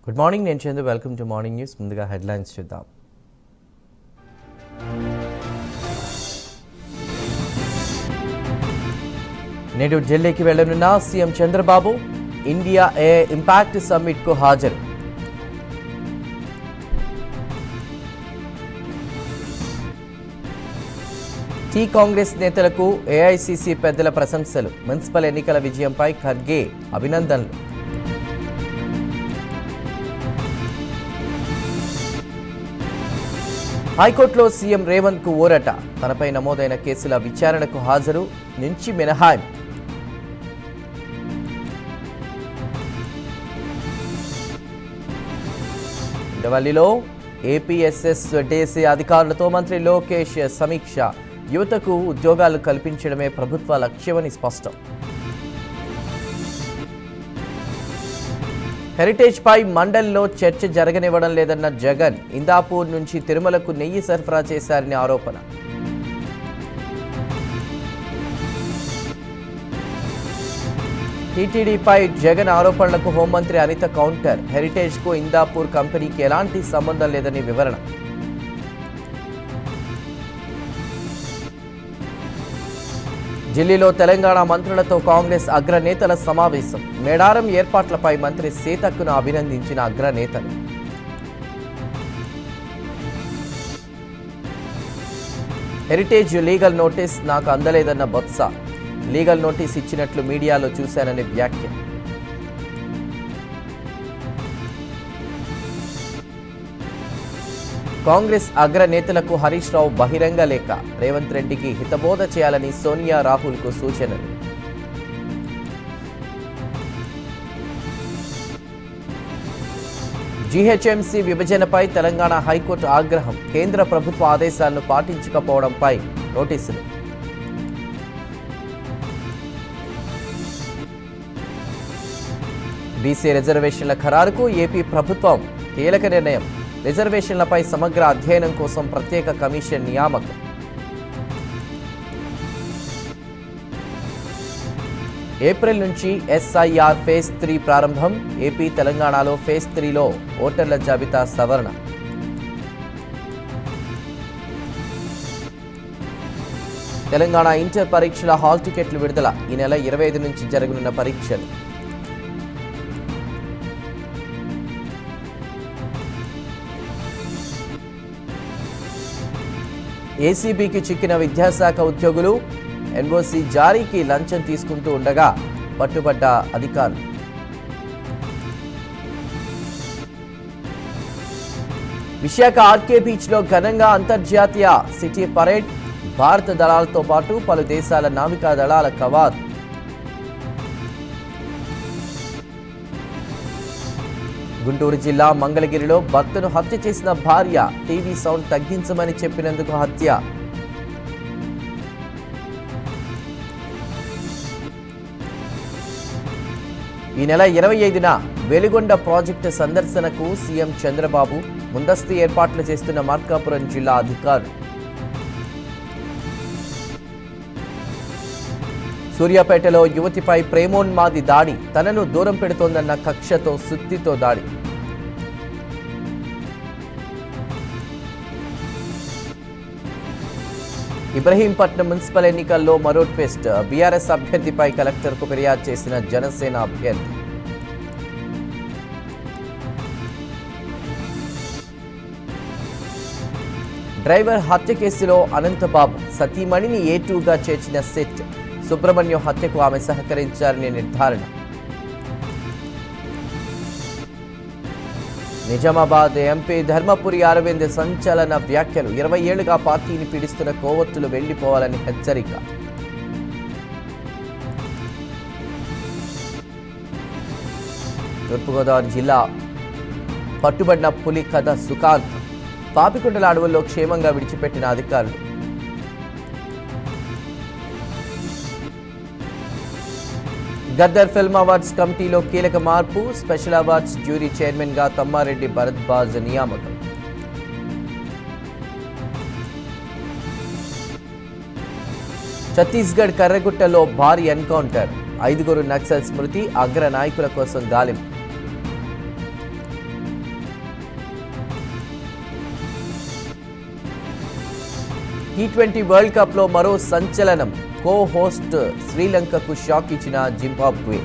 Good morning, నేను Chandu. Welcome to morning news. ముందుగా headlines చూద్దాం. నేడు ఢిల్లీకి వెళ్లనున్న CM Chandrababu India AI impact సమ్మిట్కు హాజరు. కాంగ్రెస్ నేతలకు ఏఐసీసీ పెద్దల ప్రశంసలు. మున్సిపల్ ఎన్నికల విజయంపై ఖర్గే అభినందనలు. హైకోర్టులో సీఎం రేవంత్ కు ఊరట. తనపై నమోదైన కేసుల విచారణకు హాజరు నుంచి మినహాయింపు. ఉండవల్లిలో ఏపీఎస్ఎస్ డేసీ అధికారులతో మంత్రి లోకేష్ సమీక్ష. యువతకు ఉద్యోగాలు కల్పించడమే ప్రభుత్వ లక్ష్యమని స్పష్టం. హెరిటేజ్ పై మండలిలో చర్చ జరగనివ్వడం లేదన్న జగన్. ఇందాపూర్ నుంచి తిరుమలకు నెయ్యి సరఫరా చేశారని ఆరోపణ. టీటీడీపై జగన్ ఆరోపణలకు హోంమంత్రి అనిత కౌంటర్. హెరిటేజ్ కు ఇందాపూర్ కంపెనీకి ఎలాంటి సంబంధం లేదని వివరణ. ఢిల్లీలో తెలంగాణ మంత్రులతో కాంగ్రెస్ అగ్రనేతల సమావేశం. మేడారం ఏర్పాట్లపై మంత్రి సీతక్కను అభినందించిన అగ్రనేతలు. హెరిటేజ్ లీగల్ నోటీస్ నాకు అందలేదన్న బొత్స. లీగల్ నోటీస్ ఇచ్చినట్లు మీడియాలో చూశానని వ్యాఖ్య. కాంగ్రెస్ అగ్రనేతలకు హరీష్ రావు బహిరంగ లేఖ. రేవంత్ రెడ్డికి హితబోధ చేయాలని సోనియా రాహుల్కు సూచనలు. జీహెచ్ఎంసీ విభజనపై తెలంగాణ హైకోర్టు ఆగ్రహం. కేంద్ర ప్రభుత్వ ఆదేశాలను పాటించకపోవడంపై నోటీసులు. బీసీ రిజర్వేషన్ల ఖరారుకు ఏపీ ప్రభుత్వం కీలక నిర్ణయం. రిజర్వేషన్లపై సమగ్ర అధ్యయనం కోసం ప్రత్యేక కమిషన్ నియామకం. ఏప్రిల్ నుంచి ఎస్ఐఆర్ ఫేజ్ 3 ప్రారంభం. ఏపీ తెలంగాణలో ఫేజ్ 3లో ఓటర్ల జాబితా సవరణ. తెలంగాణ ఇంటర్ పరీక్షల హాల్ టికెట్లు విడుదల. ఈ నెల 25 నుంచి జరగనున్న పరీక్షలు. ఏసీబీకి చిక్కిన విద్యాశాఖ ఉద్యోగులు. ఎన్ఓసీ జారీకి లంచం తీసుకుంటూ ఉండగా పట్టుబడ్డ అధికారులు. విశాఖ ఆర్కే బీచ్లో ఘనంగా అంతర్జాతీయ సిటీ పరేడ్. భారత దళాలతో పాటు పలు దేశాల నావికా దళాల కవాతు. గుంటూరు జిల్లా మంగళగిరిలో భర్తను హత్య చేసిన భార్య. టీవీ సౌండ్ తగ్గించమని చెప్పినందుకు హత్య. ఈ నెల 25న వెలిగొండ ప్రాజెక్టు సందర్శనకు సీఎం చంద్రబాబు. ముందస్తు ఏర్పాట్లు చేస్తున్న మార్కాపురం జిల్లా అధికారులు. సూర్యాపేటలో యువతిపై ప్రేమోన్మాది దాడి. తనను దూరం పెడుతోందన్న కక్షతో సుత్తితో దాడి. ఇబ్రహీంపట్నం మున్సిపల్ ఎన్నికల్లో మరో ట్విస్ట్. బీఆర్ఎస్ అభ్యర్థిపై కలెక్టర్కు ఫిర్యాదు చేసిన జనసేన అభ్యర్థి. డ్రైవర్ హత్య కేసులో అనంతబాబు సతీమణిని A2గా చేర్చిన సెట్. సుబ్రహ్మణ్యం హత్యకు ఆమె సహకరించారని నిర్ధారణ. నిజామాబాద్ ఎంపీ ధర్మపురి అరవింద్ సంచలన వ్యాఖ్యలు. 20 ఏళ్లుగా పార్టీని పీడిస్తున్న కోవత్తులు వెళ్లిపోవాలని హెచ్చరిక. తూర్పుగోదావరి జిల్లా పట్టుబడిన పులి కథ సుకాంత్. పాపికొండల అడవుల్లో క్షేమంగా విడిచిపెట్టిన అధికారులు. గద్దర్ ఫిల్మ్ అవార్డ్స్ కమిటీలో కీలక మార్పు. స్పెషల్ అవార్డ్స్ జ్యూరీ చైర్మన్ గా తమ్మారెడ్డి భరద్వాజ్ నియామకం. ఛత్తీస్గఢ్ కర్రగుట్టలో భారీ ఎన్కౌంటర్. 5 నక్సల్స్ మృతి. అగ్ర నాయకుల కోసం గాలింపు. T20 వరల్డ్ కప్లో మరో సంచలనం. కో హోస్ట్ శ్రీలంకకు షాక్ ఇచ్చిన జింబాబ్వే.